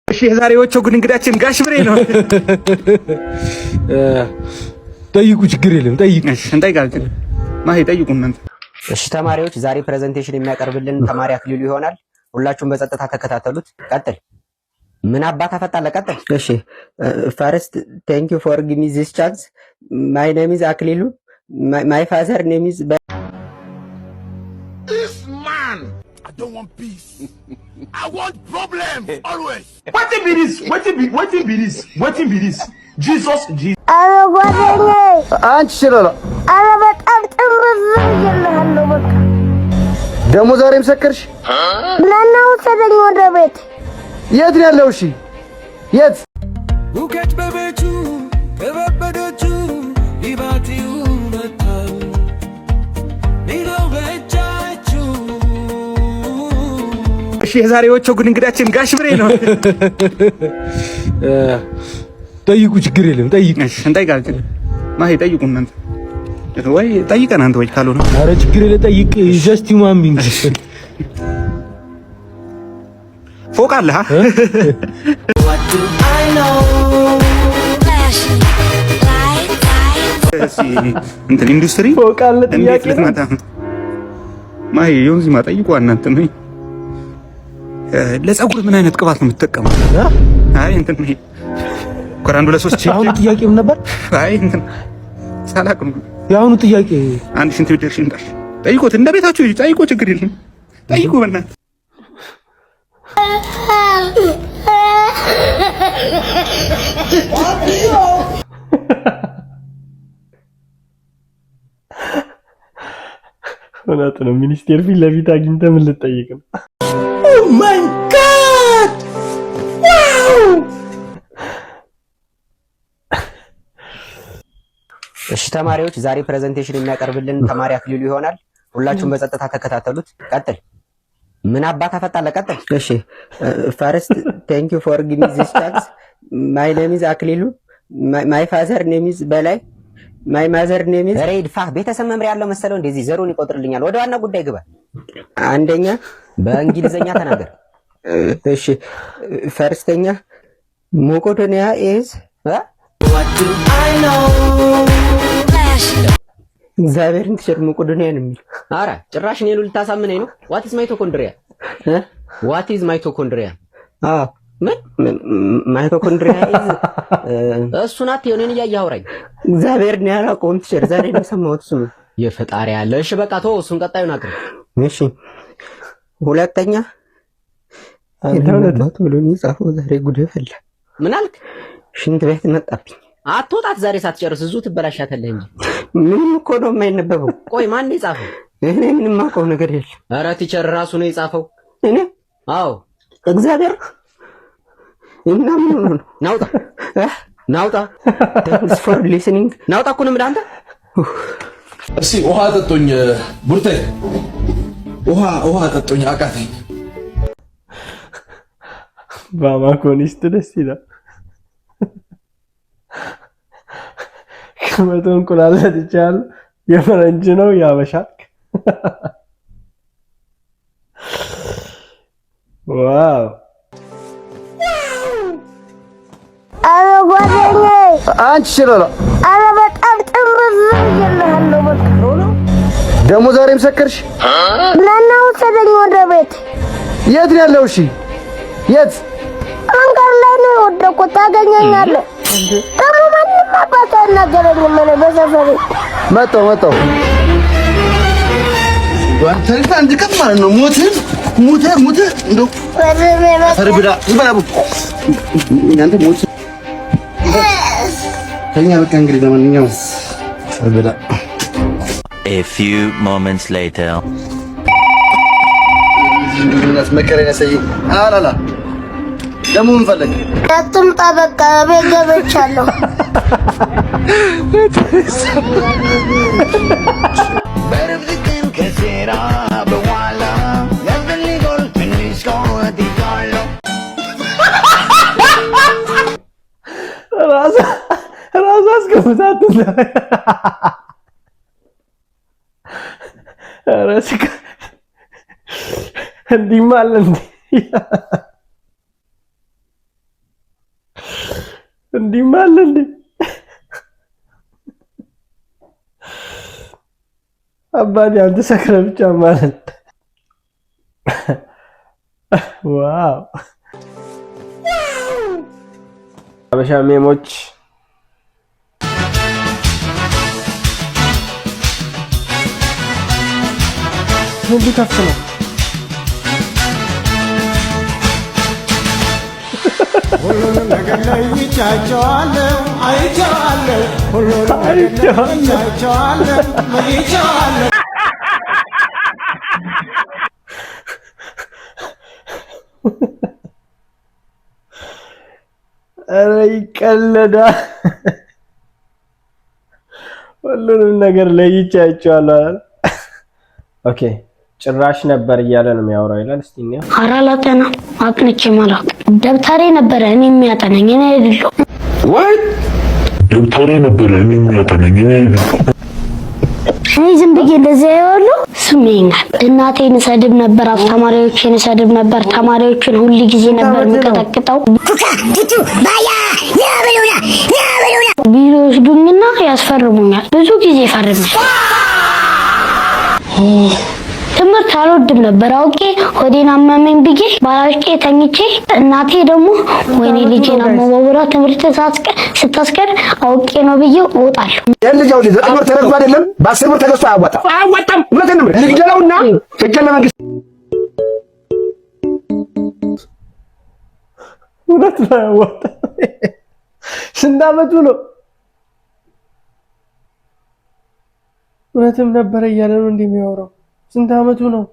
እሺ የዛሬዎቹ ግን እንግዳችን ጋሽ ብሬ ነው። ጠይቁ፣ ችግር የለም ጠይቁ። እሺ እንጠይቃለን። ማሂ ጠይቁ እናንተ። እሺ ተማሪዎች፣ ዛሬ ፕሬዘንቴሽን የሚያቀርብልን ተማሪ አክሊሉ ይሆናል። ሁላችሁም በጸጥታ ተከታተሉት። ቀጥል። ምን አባት አፈጣለ? ቀጥል። እሺ ፈርስት ቴንክ ዩ ፎር ጊቭ ሚ ዚስ ቻንስ ማይ ኔም ኢዝ አክሊሉ ማይ ፋዘር ኔም ኢዝ I don't want peace. I want problems always. Wetin be this? Wetin be this? Jesus. አረ ጓደኛዬ አንቺ ሽለላ አረ በጣም ጥምዝ ይላል። በቃ ደሞ ዛሬም ሰከርሽ? ናና ውሰደኝ ወደ ቤት። የት ነው ያለው? እሺ የት? ሁከት በቤቱ በበደቹ ይባቲው መጣው ኒሮበቻችሁ። እሺ የዛሬዎቹ ግን እንግዳችን ጋሽ ብሬ ነው። ጠይቁ፣ ችግር የለም ጠይቁ። እሺ እንጠይቃለን። ማሂ ጠይቁ እናንተ። ወይ ጠይቀን አንተ ወይ ካልሆነ ኧረ ችግር የለም ጠይቅ። ጀስት ሁማን ቢንግ ፎቅ አለ ሀ እንትን ኢንዱስትሪ ፎቅ አለ። ጥያቄ ልትመጣ ማሂ ዮንዚ ማጠይቁ እናንተ ነው። ለፀጉር ምን አይነት ቅባት ነው የምትጠቀመው? አይ እንትን ነው ኮራንዱ ለሶስት ቼክ። አሁን ጥያቄ ምን ነበር? አይ እንትን ሳላቅ ነው የአሁኑ ጥያቄ። አንድ ሽንት ቤት ደርሼ እንጣሽ ጠይቁት። እንደ ቤታችሁ ጠይቁ፣ ችግር የለም ጠይቁ በእናትህ። እውነት ነው። ሚኒስቴር ፊት ለፊት አግኝተህ ምን ልትጠይቅ ነው? ኦ ማይ ጋድ ዋው! እሺ ተማሪዎች፣ ዛሬ ፕሬዘንቴሽን የሚያቀርብልን ተማሪ አክሊሉ ይሆናል። ሁላችሁም በጸጥታ ተከታተሉት። ቀጥል። ምን አባት አፈጣለ? ቀጥል። እሺ ፈርስት ቴንክ ዩ ፎር ጊቭ ሚ ዚስ ቻንስ ማይ ኔም ኢዝ አክሊሉ ማይ ፋዘር ኔም ኢዝ በላይ ማይ ማዘር ኔም ኢዝ ሬድፋ። ቤተሰብ መምሪያ ያለው መሰለው እንደዚህ ዘሩን ይቆጥርልኛል። ወደ ዋና ጉዳይ ግባ። አንደኛ በእንግሊዘኛ ተናገር። እሺ ፈርስተኛ ሞቆዶኒያ ኢዝ እግዚአብሔርን ትሸር መቄዶንያ ነው የሚል። ኧረ ጭራሽ እኔን ልታሳምነኝ ነው። ዋት ኢዝ ማይቶኮንድሪያ? ዋት ኢዝ ማይቶኮንድሪያ? አዎ ምን ማይቶኮንድሪያ ኢዝ እሱ ናት። የሆነን እያየህ አውራኝ። እግዚአብሔርን ያላቆም ትሸር ዛሬ ነው የሰማሁት። እሱ ነው የፈጣሪ ያለ። እሺ በቃ ተወው እሱን፣ ቀጣዩን አቅርብ። እሺ ሁለተኛ አንተ ብሎ የሚጻፈው ዛሬ ጉድ ፈላ። ምን አልክ? ሽንት ቤት መጣብኝ። አትወጣት ዛሬ ሳትጨርስ እዙ ትበላሻተለህ እንጂ ምንም እኮ ነው የማይነበበው። ቆይ ማን ነው የጻፈው? እኔ ምንም አውቀው ነገር የለም። ኧረ ቲቸር ራሱ ነው የጻፈው። እኔ? አዎ እግዚአብሔር። እና ምን ነው? ናውጣ ናውጣ። Thanks for listening። ናውጣ እኮ ነው የምልህ አንተ። እስኪ ውሃ ጠጡኝ ቡርቴ፣ ውሃ ጠጡኝ፣ አቃተኝ። ባማኮኒስት ደስ ይላል። ከመቶ እንቁላል ሰጥቻለሁ። የፈረንጅ ነው ያበሻል። ዋው! አረ ጓደኛዬ አንቺ ሽለላ አረ በጣም ጥምዝ ይላል። በቃ ደሞ ዛሬም ሰከርሽ? ናና ውሰደኝ ወደ ቤት። የት ነው ያለው? እሺ የት? መንገድ ላይ ነው የወደኩት። ታገኘኛለህ። ደግሞ ማንም አባት አይናገረኝም። እኔ በሰፈሬ መጣሁ አንተ አንድ ቀን ማለት ነው ሙተ እንደው ፈርብዳ ይባላል። እናንተ ሞት ከኛ በቃ እንግዲህ ለማንኛውም ፈርብዳ። A few moments later እንደዚህ መከረኛ ሰይ አላላ ደሞ ምን ፈለግ? አትምጣ በቃ ቤት ገብቻለሁ። በርብቅን ከሴራ በኋላ ያፈልጎል ትንሽ ቆወት ይዛለሁ። ራስ አስገምታት ራስካ እንዲህ ማለት እንዲህ ማለት እንዴ አባቴ አንተ ሰክረህ ብቻ ማለት ዋው አበሻ ሜሞች ሁሉ ከፍ ነው ሁሉንም ነገር ለይቻቸዋለሁ አይቼዋለሁ ሁሉንም ነገር ለይቻቸዋለሁ አይቼዋለሁ ኧረ ይቀለዳል ሁሉንም ነገር ለይቻቸዋለሁ ኦኬ ጭራሽ ነበር እያለ ነው የሚያወራው ይላል እስቲ ነው አራላተና አጥንቼ ማለት ደብተሬ ነበር እኔ የሚያጠነኝ እኔ አይደለሁ ወይ ደብተሬ ነበር እኔ የሚያጠነኝ እኔ አይደለሁ እኔ ዝም ብዬ እንደዚህ ያለው ስሜኛል እናቴን ሰድብ ነበር አስተማሪዎችን ሰድብ ነበር ተማሪዎችን ሁሉ ጊዜ ነበር መቀጠቅጠው ባያ ያበሉና ቢሮስ ዱኝና ያስፈርሙኛል ብዙ ጊዜ ፈርመኝ ትምህርት አልወድም ነበር አውቄ ሆዴን አመመኝ ብዬ ባላውቄ ተኝቼ እናቴ ደግሞ ወይኔ ልጄን አመመውራ ትምህርት ስታስቀር አውቄ ነው ብዬ እወጣለሁ የልጅው ልጅ ትምህርት ተረግጦ አይደለም በ10 ብር ተገዝቶ አያዋጣም እውነቴን ነው ልጅለውና እጀለ መንግስት እውነት ነው አያዋጣም ስንት ዓመቱ ነው እውነትም ነበር እያለ ነው እንደሚያወራው ስንት ዓመቱ ነው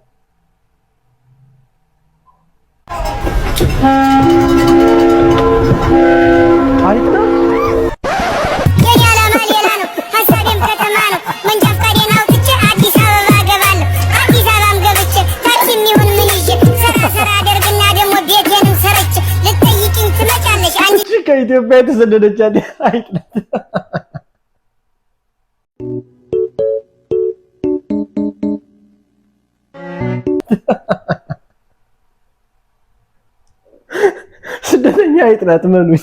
አሪፍ ነው የኔ ዓላማ ሌላ ነው ሀሳቤም ከተማ ነው መንጃ ፈቃዴን አውጥቼ አዲስ አበባ እገባለሁ አዲስ አበባም ገብቼ ታክሲም ይሁን ምን ይዤ ስራ አደርግና ደግሞ ቤቴንም ሰርቼ ልትጠይቂኝ ትመጫለሽ አንቺ ከኢትዮጵያ የተሰደደች አይጥላት ስደተኛ አይጥላት መኑኝ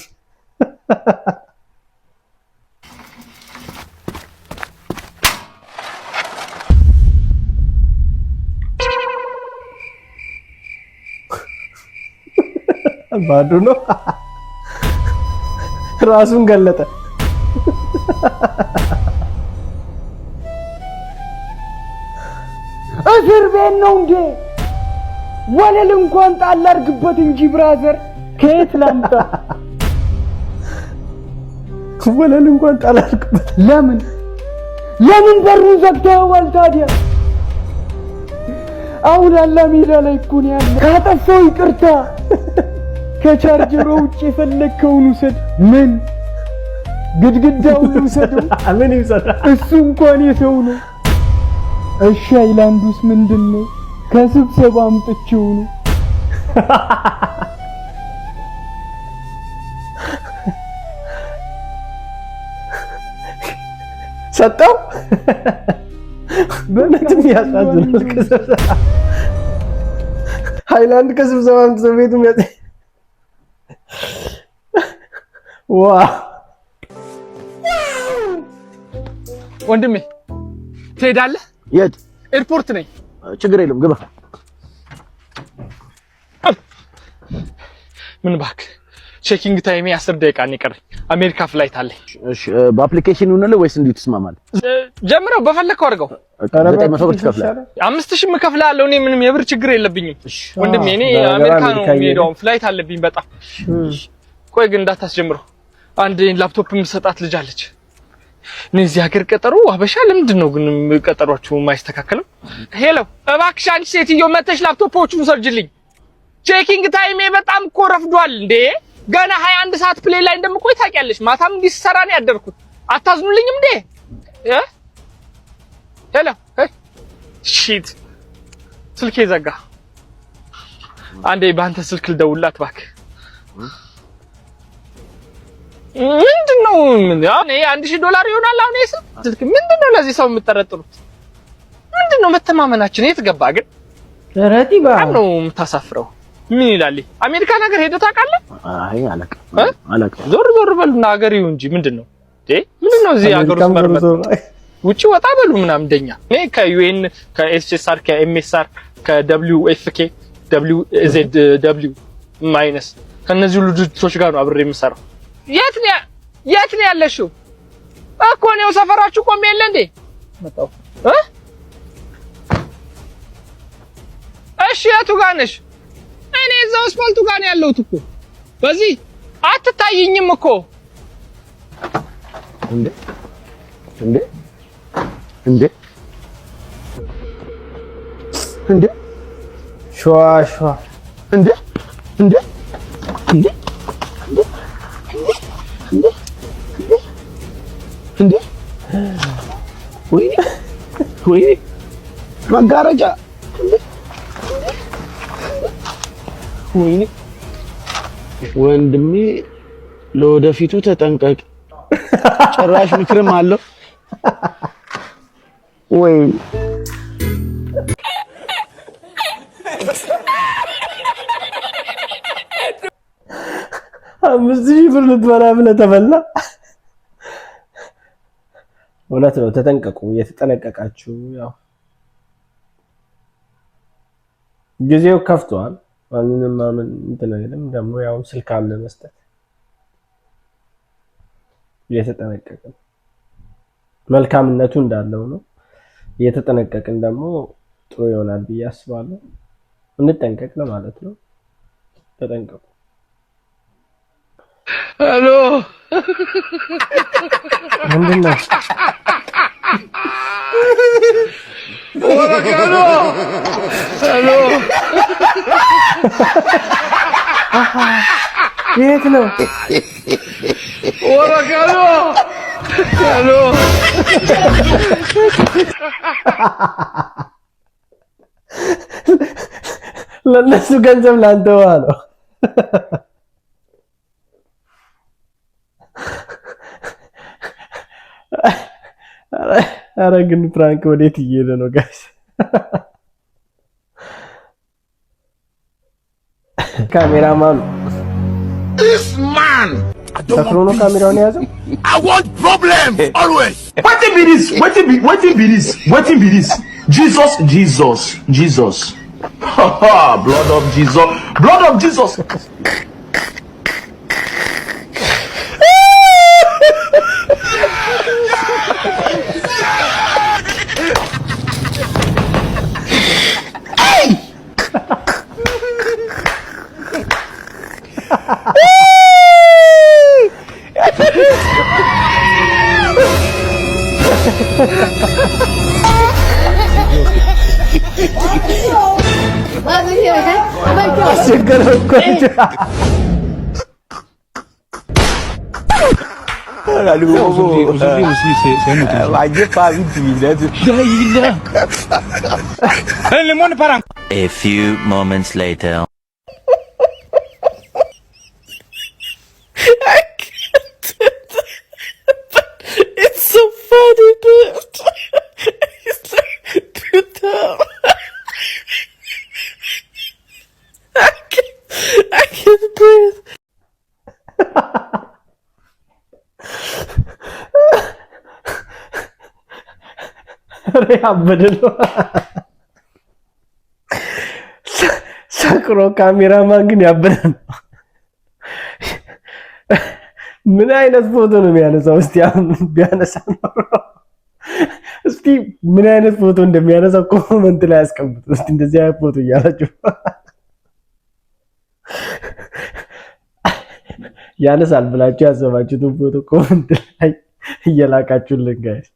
ባዶ ነው ራሱን ገለጠ እስር ቤት ነው እንዴ ወለል እንኳን ጣል አድርግበት እንጂ ብራዘር ከየት ላምጣ ወለል እንኳን ጣል አድርግበት ለምን በሩን ዘግተኸዋል ታዲያ አሁን አላ ሜዳ ላይ እኮ ነው ያለ ካጠፋው ይቅርታ ከቻርጀሩ ውጪ የፈለከውን ውሰድ ምን ግድግዳውን ውሰደው ምን ይሰራ እሱ እንኳን የሰው ነው እሺ አይላንዱስ ምንድነው ከስብሰባ አምጥቼው ነው ሰጠው በእውነትም ያሳዝናል ከስብሰባ ሃይላንድ ከስብሰባ አምጥቼው ቤቱም ያዘ ዋው ወንድሜ ትሄዳለህ የት ኤርፖርት ነኝ ችግር የለም ግባ ምን ባክ ቼኪንግ ታይሜ 10 ደቂቃ ነው የቀረኝ አሜሪካ ፍላይት አለኝ እሺ በአፕሊኬሽን ይሁንልህ ወይስ እንዴት ትስማማለህ ጀምረው በፈለከው አድርገው 900 ብር ትከፍላለህ 5000 እከፍላለሁ እኔ ምንም የብር ችግር የለብኝም ወንድሜ እኔ አሜሪካ ነው የምሄደው ፍላይት አለብኝ በጣም ቆይ ግን እንዳታስጀምረው አንድ ላፕቶፕ የምሰጣት ልጅ አለች እነዚህ ሀገር ቀጠሮ አበሻ ለምንድን ነው ግን ቀጠሯችሁ የማይስተካከለው ሄሎ እባክሽ አንቺ ሴትዮ መተሽ ላፕቶፖቹን ሰርጅልኝ ቼኪንግ ታይሜ በጣም እኮ ረፍዷል እንዴ ገና 21 ሰዓት ፕሌይ ላይ እንደምቆይ ታውቂያለሽ ማታም እንዲሰራ ነው ያደርኩት አታዝኑልኝም እንዴ ሄሎ ሺት ስልኬ ዘጋ አንዴ ባንተ ስልክ ልደውልላት እባክህ ምንድነው ምን ያኔ $1000 ይሆናል አሁን ይስም ስልክ ምንድነው ለዚህ ሰው የምትጠረጥሩት ምንድነው መተማመናችን የት ገባ ግን ረቲባ ነው የምታሳፍረው ምን ይላል? አሜሪካ ነገር ሄደህ ታውቃለህ? አይ አላውቅም። ዞር በሉና ሀገር ይሁን እንጂ ምንድነው ምንድነው እዚህ ሀገር ውስጥ መርመጥ ውጪ ወጣ በሉ ምናምን እንደኛ እኔ ከዩኤን ከኤስኤስአር ከኤምኤስአር ከደብሊውኤፍኬ ደብሊውዜድደብሊው ማይነስ ከነዚህ ሁሉ ድርጅቶች ጋር ነው አብሬ የምሰራው። የት ነው ያለሽው? እኮ ነው ሰፈራችሁ ቆሜ የለ እንዴ መጣው እሺ የቱ ጋር ነሽ? እኔ እዛው አስፋልቱ ጋር ነው ያለሁት እኮ በዚህ አትታይኝም እኮ እንዴ ሸዋ እንዴ ወይ መጋረጃ ወንድሜ ለወደፊቱ ተጠንቀቅ። ጭራሽ ምክርም አለው ወይ? 5000 ብር ልትበላ ብለህ ተበላ። እውነት ነው። ተጠንቀቁ። የተጠነቀቃችሁ ያው ጊዜው ከፍቷል። ማንንም ማመን እንትን አይደለም። ደግሞ ያው ስልክ አለ መስጠት የተጠነቀቅን መልካምነቱ እንዳለው ነው። የተጠነቀቅን ደግሞ ጥሩ ይሆናል ብዬ አስባለሁ። እንጠንቀቅ ለማለት ነው። ተጠንቀቁ። ሄሎ ምንድነው? ሄሎ የት ነው? ወረቀሎ ሄሎ ለነሱ ገንዘብ ላንተ ዋለው። ኧረ ግን ፍራንክ ወዴት እየሄደ ነው ጋይስ? ካሜራማን This man. ሰክሮ ነው ካሜራውን የያዘው። I want problem always. What be this? Jesus. Blood of Jesus. A few moments later. It's so funny, dude. It's like too dumb. I can't breathe. ያበደ ነው። ሰክሮ ካሜራማን ግን ያበደ ነው። ምን አይነት ፎቶ ነው የሚያነሳው? እስቲ አሁን ቢያነሳ ነው። እስቲ ምን አይነት ፎቶ እንደሚያነሳው ኮሜንት ላይ አስቀምጡ። እስቲ እንደዚህ አይነት ፎቶ እያላችሁ ያነሳል ብላችሁ ያሰባችሁትን ፎቶ ኮሜንት ላይ እየላካችሁልን ጋይስ።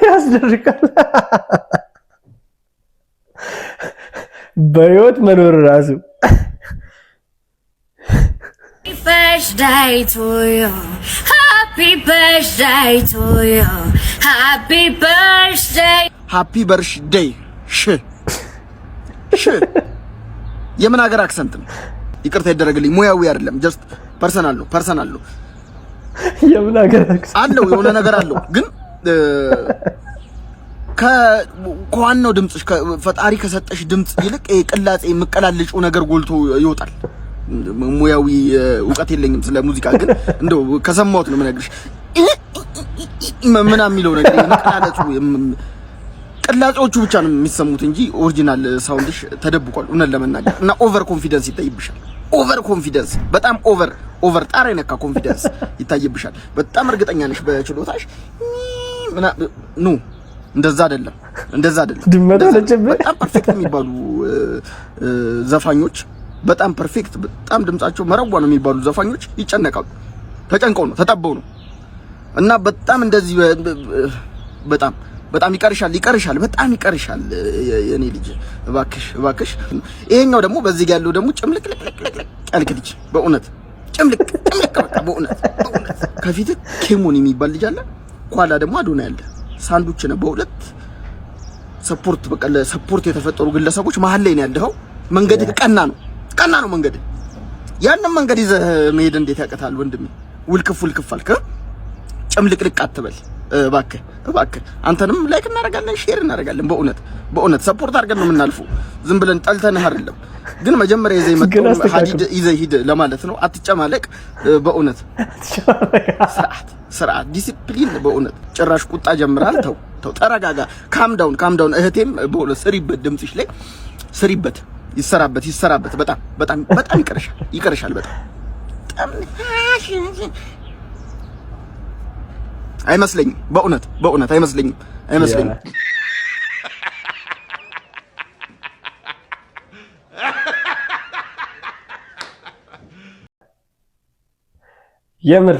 ያስደርቃል። በህይወት መኖር ራሱ birthday to you. Happy birthday to you. Happy birthday. Happy birthday. ሽ የምን ሀገር አክሰንት ነው? ይቅርታ ይደረግልኝ፣ ሙያዊ አይደለም። ጀስት ፐርሰናል ነው። የምን ሀገር አክሰንት አለው? የሆነ ነገር አለው ግን ከዋናው ድምጽሽ ፈጣሪ ከሰጠሽ ድምጽ ይልቅ ቅላጼ የምቀላልጩ ነገር ጎልቶ ይወጣል። ሙያዊ ዕውቀት የለኝም ስለ ሙዚቃ፣ ግን እንደው ከሰማሁት ነው የምነግርሽ። ምናምን የሚለው ነገር መቀላለጹ ቅላጼዎቹ ብቻ ነው የሚሰሙት እንጂ ኦሪጂናል ሳውንድሽ ተደብቋል። እውነት ለመናገር እና ኦቨር ኮንፊደንስ ይታይብሻል። ኦቨር ኮንፊደንስ፣ በጣም ኦቨር ጣራ የነካ ኮንፊደንስ ይታይብሻል። በጣም እርግጠኛ ነሽ በችሎታሽ ኑ እንደዛ አይደለም። በጣም ፐርፌክት የሚባሉ ዘፋኞች በጣም ፐርፌክት፣ በጣም ድምጻቸው መረዋ ነው የሚባሉ ዘፋኞች ይጨነቃሉ። ተጨንቀው ነው ተጠበው ነው እና በጣም እንደዚህ በጣም ይቀርሻል፣ በጣም ይቀርሻል የኔ ልጅ እባክሽ። ይሄኛው ደግሞ በዚህ ጋር ያለው ደግሞ ጭምልቅልቅልቅ ያልክ ልጅ በእውነት ጭምልቅ በቃ በእውነት ከፊት ኬሞን የሚባል ልጅ አለ፣ ኋላ ደግሞ አዶና ያለ ሳንዱች ነው። በሁለት ሰፖርት በቃ ለሰፖርት የተፈጠሩ ግለሰቦች መሀል ላይ ነው ያለው። መንገድ ቀና ነው መንገድ። ያንን መንገድ ይዘህ መሄድ እንዴት ያቀታል ወንድሜ? ውልክፍ አልከ። ጭምልቅልቅ አትበል እባክህ። አንተንም ላይክ እናደርጋለን፣ ሼር እናደርጋለን። በእውነት ሰፖርት አድርገን ነው የምናልፈው። ዝም ብለን ጠልተንህ አይደለም። ግን መጀመሪያ ይዘህ ሂድ ለማለት ነው። አትጨማለቅ በእውነት ስርዓት ዲሲፕሊን። በእውነት ጭራሽ ቁጣ ጀምራል። ተው ተረጋጋ። ካም ዳውን እህቴም በእውነት ስሪበት፣ ድምጽሽ ላይ ስሪበት፣ ይሰራበት። በጣም ይቀርሻል። በጣም አይመስለኝም። በእውነት አይመስለኝም። የምር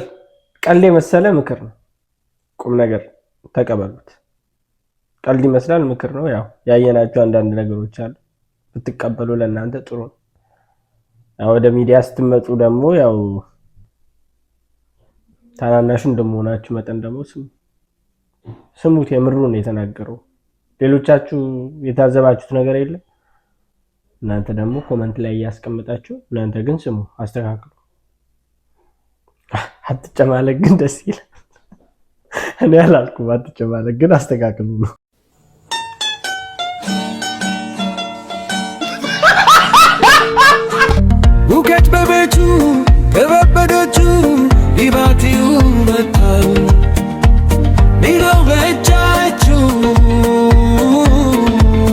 ቀልድ የመሰለ ምክር ነው። ቁም ነገር ተቀበሉት። ቀልድ ይመስላል፣ ምክር ነው። ያው ያየናቸው አንዳንድ ነገሮች አሉ፣ ብትቀበሉ ለእናንተ ጥሩ ነው። ወደ ሚዲያ ስትመጡ ደግሞ ያው ታናናሽ እንደመሆናችሁ መጠን ደግሞ ስሙት። የምሩን የተናገረው ሌሎቻችሁ የታዘባችሁት ነገር የለም። እናንተ ደግሞ ኮመንት ላይ እያስቀመጣችሁ፣ እናንተ ግን ስሙ፣ አስተካክሉ። አትጨማለቅ ግን ደስ ይላል። እኔ አላልኩም አትጨማለቅ ግን አስተካክሉ ነው። ሁከት በቤቱ